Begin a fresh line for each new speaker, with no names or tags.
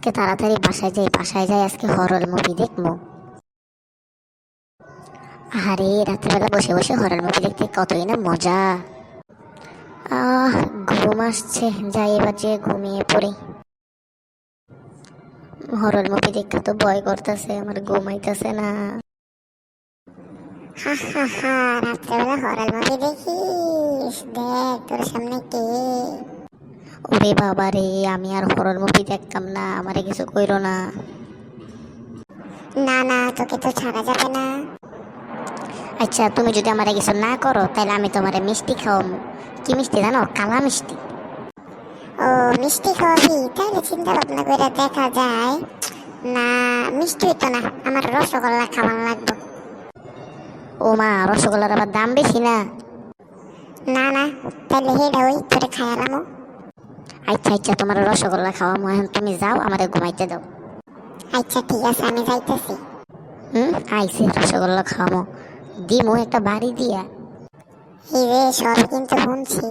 আজকে তাড়াতাড়ি বাসায় যাই আজকে হরর মুভি দেখবো। আরে রাত্রেবেলা বসে বসে হরর মুভি দেখতে কতই না মজা। আহ ঘুম আসছে, যাই এবার যে ঘুমিয়ে পড়ি। হরর মুভি দেখতে তো ভয় করতেছে, আমার ঘুমাইতেছে না।
হা হা হা, রাত্রেবেলা হরর মুভি দেখিস? দেখ তোর সামনে কে।
ওরে বাবা রে, আমি আর হরর মুভি দেখতাম না, আমারে কিছু কইরো না।
না না, তোকে তো ছাড়া যাবে না।
আচ্ছা তুমি যদি আমারে কিছু না করো তাহলে আমি তোমারে মিষ্টি খাওয়াবো। কি মিষ্টি জানো? কালা মিষ্টি।
ও, মিষ্টি খাওয়াবি? তাহলে চিন্তা ভাবনা করে দেখা যায়। না, মিষ্টি হইতো না, আমার রসগোল্লা খাওয়ান লাগবে।
ও মা, রসগোল্লার আবার দাম বেশি না?
না না, তাহলে হেডা ওই তোরে খায়ালামো।
আচ্ছা আচ্ছা, তোমার রসগোল্লা খাওয়াবো, এখন তুমি যাও, আমারে ঘুমাইতে দাও।
আচ্ছা ঠিক আছে, আমি যাইতেছি।
আইসে রসগোল্লা খাওয়াবো, দিমু একটা বাড়ি দিয়া।
এই রে, সব কিন্তু শুনছি।